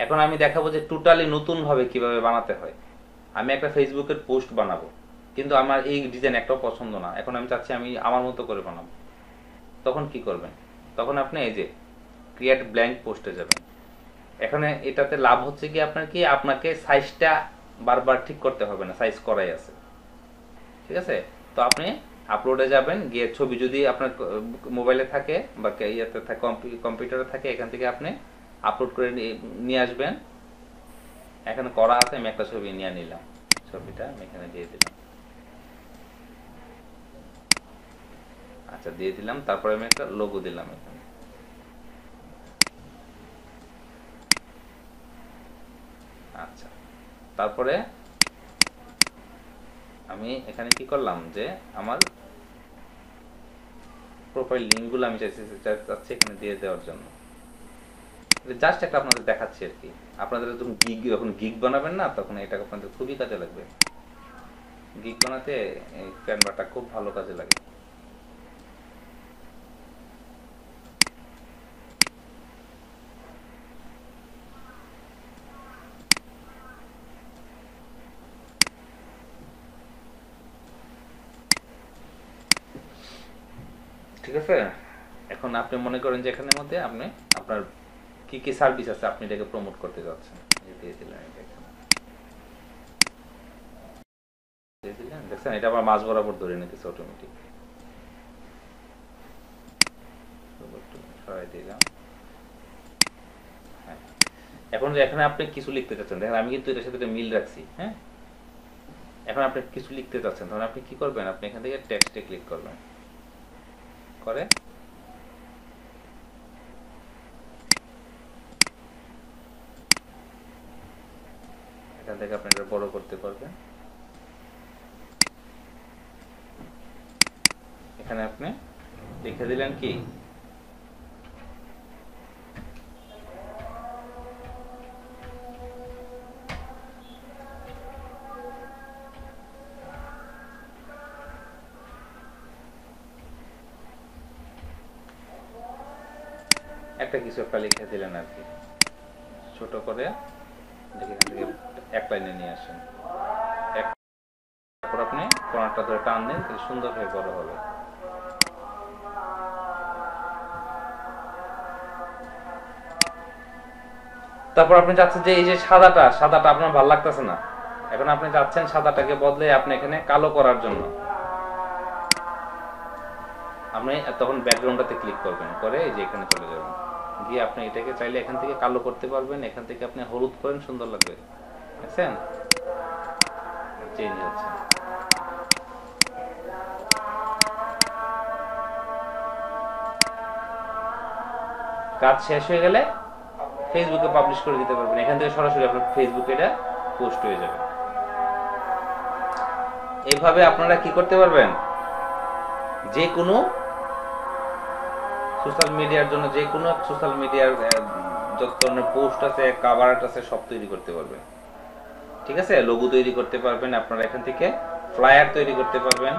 এখন আমি দেখাবো যে টোটালি নতুন ভাবে কিভাবে বানাতে হয়। আমি একটা ফেসবুকের পোস্ট বানাবো, কিন্তু আমার এই ডিজাইন একটাও পছন্দ না, এখন আমি চাচ্ছি আমি আমার মতো করে বানাবো। তখন কি করবেন? তখন আপনি এই যে ক্রিয়েট ব্ল্যাঙ্ক পোস্টে যাবেন। এখানে এটাতে লাভ হচ্ছে কি আপনার, কি আপনাকে সাইজটা বারবার ঠিক করতে হবে না, সাইজ করাই আছে। ঠিক আছে, তো আপনি আপলোডে যাবেন, গিয়ে ছবি যদি আপনার মোবাইলে থাকে বা ইয়েতে থাকে, কম্পিউটারে থাকে, এখান থেকে আপনি আপলোড করে নিয়ে আসবেন। এখানে করা আছে, আমি একটা ছবি নিয়ে নিলাম, ছবিটা আমি এখানে দিয়ে দিলাম। আচ্ছা, দিয়ে দিলাম। তারপরে আমি একটা লোগো দিলাম এখানে। আচ্ছা, তারপরে আমি এখানে কি করলাম, যে আমার প্রোফাইল লিঙ্কগুলো আমি চাচ্ছি এখানে দিয়ে দেওয়ার জন্য। জাস্ট একটা আপনাদের দেখাচ্ছি আর কি। আপনাদের যখন গিগ বানাবেন না, তখন এটা আপনাদের খুবই কাজে লাগবে। গিগ বানাতে এই ক্যানভাটা খুব ভালো কাজে লাগে। ঠিক আছে, এখন আপনি মনে করেন যে এখানের মধ্যে আপনি আপনার কি কি সার্ভিস আছে আপনি এটাকে প্রমোট করতে যাচ্ছেন। দিয়ে দিলেন, দেখছেন, এটা আবার মাঝ বরাবর ধরে নিতেছে অটোমেটিক। দিলাম। হ্যাঁ, এখন এখানে আপনি কিছু লিখতে চাচ্ছেন, দেখেন আমি কিন্তু এটার সাথে মিল রাখছি। হ্যাঁ, এখন আপনি কিছু লিখতে চাচ্ছেন, তখন আপনি কি করবেন, আপনি এখান থেকে টেক্সটে ক্লিক করবেন, করে এখান থেকে আপনি এটা বড় করতে পারবেন। এখানে আপনি লিখে দিলেন কি, একটা কিছু একটা লিখে দিলেন আর কি, ছোট করে এখান থেকে এক লাইনে নিয়ে আসেন। তারপর আপনি কোণাটা ধরে টান দেন, তাহলে সুন্দর হয়ে বড় হবে। তারপর আপনি চাচ্ছেন যে এই যে সাদাটা আপনার ভালো লাগতেছে না, এখন আপনি চাচ্ছেন সাদাটাকে বদলে আপনি এখানে কালো করার জন্য। আপনি তখন ব্যাকগ্রাউন্ডটাতে ক্লিক করবেন, করে এই যে এখানে চলে যাবেন, গিয়ে আপনি এটাকে চাইলে এখান থেকে কালো করতে পারবেন। এখান থেকে আপনি হলুদ করেন, সুন্দর লাগবে। দেখছেন, চেঞ্জ হচ্ছে। কাজ শেষ হয়ে গেলে ফেসবুকে পাবলিশ করে দিতে পারবেন। এখান থেকে সরাসরি আপনার ফেসবুকে এটা পোস্ট হয়ে যাবে। এইভাবে আপনারা কি করতে পারবেন, যে কোনো সোশ্যাল মিডিয়ার জন্য, যে কোনো সোশ্যাল মিডিয়ার যত ধরনের পোস্ট আছে, কভার আর্ট আছে, সব তৈরি করতে পারবেন। ঠিক আছে, লোগো তৈরি করতে পারবেন আপনারা এখান থেকে, ফ্লায়ার তৈরি করতে পারবেন,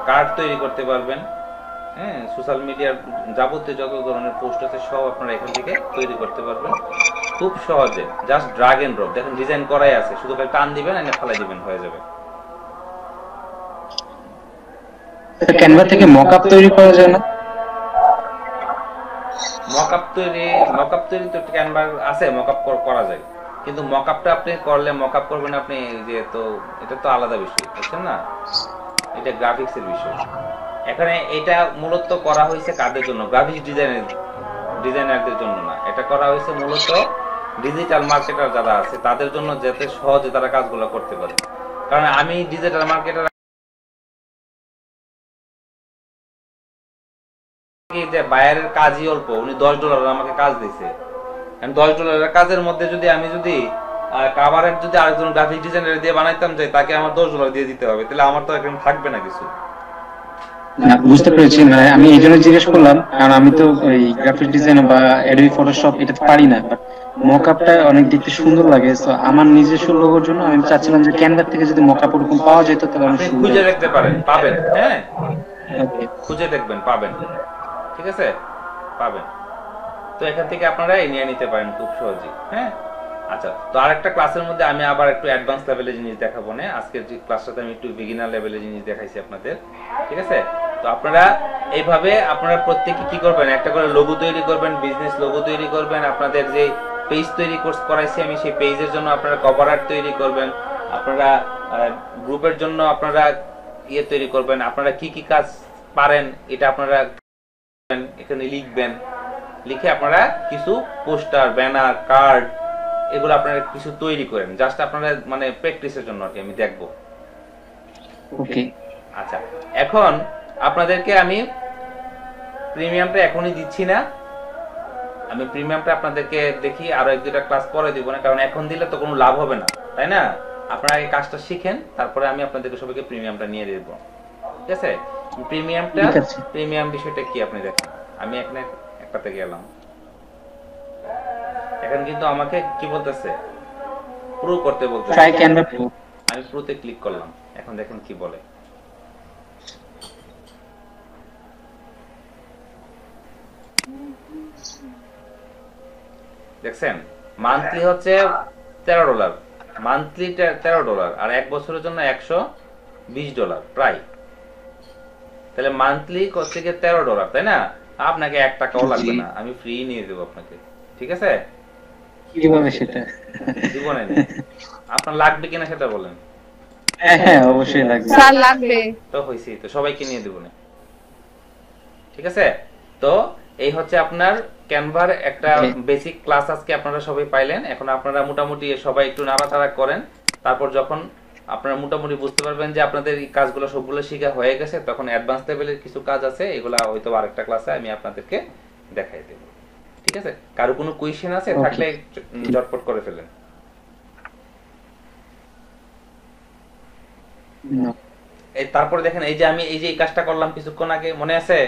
কার্ড তৈরি করতে পারবেন। হ্যাঁ, সোশ্যাল মিডিয়ার যাবতীয় যত ধরনের পোস্ট আছে সব আপনারা এখান থেকে তৈরি করতে পারবেন খুব সহজে। জাস্ট ড্রাগ এন্ড ড্রপ, দেখেন ডিজাইন করাই আছে, শুধু টান দিবেন আর ফেলাই দিবেন, হয়ে যাবে। ক্যানভা থেকে মকআপ তৈরি করা যায় না? মকআপ তৈরি তো ক্যানভা আছে, মকআপ করা যায়, কিন্তু মকআপটা আপনি করলে মকআপ করবেন আপনি, যে তো এটা তো আলাদা বিষয়, বুঝছেন না, এটা গ্রাফিক্সের বিষয়। এখানে এটা মূলত করা হয়েছে কাদের জন্য? গ্রাফিক্স ডিজাইনারদের জন্য না, এটা করা হয়েছে মূলত ডিজিটাল মার্কেটার যারা আছে তাদের জন্য, যাতে সহজে তারা কাজগুলো করতে পারে। কারণ আমি ডিজিটাল মার্কেটার যে বায়ারের কাজই অল্প, উনি $10 আমাকে কাজ দিয়েছে। $10 কাজের মধ্যে যদি আমি যদি কাভারের যদি আরেকজন গ্রাফিক ডিজাইনার দিয়ে বানাইতাম যাই, তাকে আমার $10 দিয়ে দিতে হবে, তাহলে আমার তো এখানে থাকবে না কিছু। না, বুঝতে পেরেছি। মানে আমি এই জন্য জিজ্ঞেস করলাম, কারণ আমি তো এই গ্রাফিক ডিজাইন বা অ্যাডোবি ফটোশপ এটা তো পারি না। মকআপটা অনেক দেখতে সুন্দর লাগে, তো আমার নিজস্ব লোগোর জন্য আমি চাচ্ছিলাম যে ক্যানভা থেকে যদি মকআপ ওরকম পাওয়া যেত তাহলে অনেক আপনি সুন্দর। খুঁজে দেখতে পারেন, পাবেন। হ্যাঁ, ওকে, খুঁজে দেখবেন, পাবেন। ঠিক আছে, পাবেন। তো এখান থেকে আপনারা নিয়ে নিতে পারেন খুব সহজেই। হ্যাঁ, আচ্ছা। তো আরেকটা ক্লাসের মধ্যে আমি আবার একটু অ্যাডভান্স লেভেলের জিনিস দেখাবো না। আজকের যে ক্লাসটাতে আমি একটু বিগিনার লেভেলের জিনিস দেখাইছি আপনাদের। ঠিক আছে, তো আপনারা এইভাবে আপনারা প্রত্যেকে কি করবেন, একটা করে লোগো তৈরি করবেন, বিজনেস লোগো তৈরি করবেন। আপনাদের যে পেজ তৈরি কোর্স করাইছি আমি, সেই পেজের জন্য আপনারা কভার আর্ট তৈরি করবেন। আপনারা গ্রুপের জন্য আপনারা তৈরি করবেন। আপনারা কি কি কাজ পারেন এটা আপনারা এখানে লিখবেন। লিখে আপনারা কিছু পোস্টার, ব্যানার, কার্ড এগুলো আপনারা কিছু তৈরি করেন, জাস্ট আপনারা মানে প্র্যাকটিসের জন্য আর কি, আমি দেখবো। ওকে। আচ্ছা, এখন আপনাদেরকে আমি প্রিমিয়ামটা এখনই দিচ্ছি না। আমি প্রিমিয়ামটা আপনাদেরকে দেখি আরো 1-2টা ক্লাস পরে দিব না, কারণ এখন দিলে তো কোনো লাভ হবে না, তাই না? আপনারা এই কাজটা শিখেন, তারপরে আমি আপনাদেরকে সবাইকে প্রিমিয়ামটা নিয়ে দেব। ঠিক আছে, প্রিমিয়াম বিষয়টা কি আপনি দেখেন। আমি এখানে একটাতে গেলাম, এখন কিন্তু আমাকে কি বলতেছে, প্রো করতে বলতেছে। Try Canva pro. আমি প্রোতে ক্লিক করলাম, এখন দেখেন কি বলে। দেখছেন, মান্থলি হচ্ছে $13, মান্থলি $13, আর 1 বছরের জন্য $120 প্রায়। তাহলে মান্থলি হচ্ছে গিয়ে $13, তাই না? আপনাকে 1 টাকাও লাগবে না, আমি ফ্রি নিয়ে দেবো আপনাকে। ঠিক আছে, কিভাবে সেটা জীবনে নেই। আপনার লাগবে কিনা সেটা বলেন। হ্যাঁ হ্যাঁ, অবশ্যই লাগবে স্যার লাগবে। তো হইছে, তো সবাইকে নিয়ে দেবো না। ঠিক আছে, তো এই হচ্ছে আপনার ক্যানভার একটা বেসিক ক্লাস আজকে আপনারা সবাই পাইলেন। এখন আপনারা মোটামুটি সবাই একটু নাড়াচাড়া করেন, তারপর যখন আপনারা মোটামুটি বুঝতে পারবেন যে আপনাদের এই কাজগুলো সবগুলো শেখা হয়ে গেছে, তখন অ্যাডভান্স লেভেলের কিছু কাজ আছে, এগুলা হয়তো আরেকটা ক্লাসে আমি আপনাদেরকে দেখাই দেব। ঠিক আছে, কারো কোনো কোয়েশ্চেন আছে থাকলে ঝটপট করে ফেলেন। তারপরে দেখেন, এই যে আমি এই যে এই কাজটা করলাম কিছুক্ষণ আগে, মনে আছে?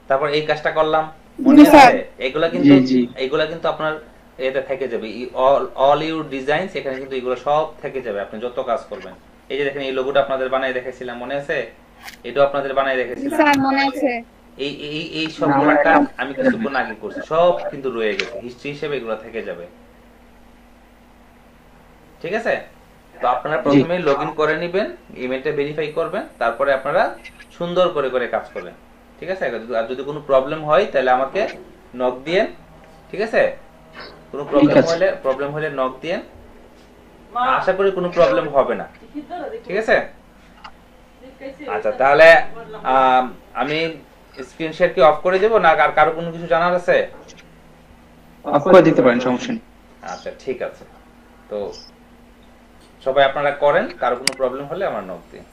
তারপর এই কাজটা করলাম, মনে আছে? এগুলা কিন্তু আপনার এটা থেকে যাবে, অল ইউর ডিজাইনস, এখানে কিন্তু এগুলো সব থেকে যাবে আপনি যত কাজ করবেন। এই যে দেখেন, এই লোগোটা আপনাদের বানাই দেখাইছিলাম, মনে আছে? এটাও আপনাদের বানাই দেখাইছিলাম, স্যার মনে আছে। এই এই এই সবগুলো কাজ আমি কিছুক্ষণ আগে করছি, সব কিন্তু রয়ে গেছে, হিস্ট্রি হিসেবে এগুলো থেকে যাবে। ঠিক আছে, তো আপনারা প্রথমে লগইন করে নেবেন, ইমেলটা ভেরিফাই করবেন, তারপরে আপনারা সুন্দর করে করে কাজ করবেন। ঠিক আছে, আর যদি কোনো প্রবলেম হয় তাহলে আমাকে নক দিয়েন। ঠিক আছে, কোনো প্রবলেম হলে নক দিয়েন, আশা করি কোনো প্রবলেম হবে না। ঠিক আছে, আচ্ছা তাহলে আমি স্ক্রিন শেয়ার কি অফ করে দেব, না আর কারো কোনো কিছু জানার আছে? অফ করে দিতে পারেন, সমস্যা নেই। আচ্ছা ঠিক আছে, তো সবাই আপনারা করেন, কারো কোনো প্রবলেম হলে আমার নক দিন।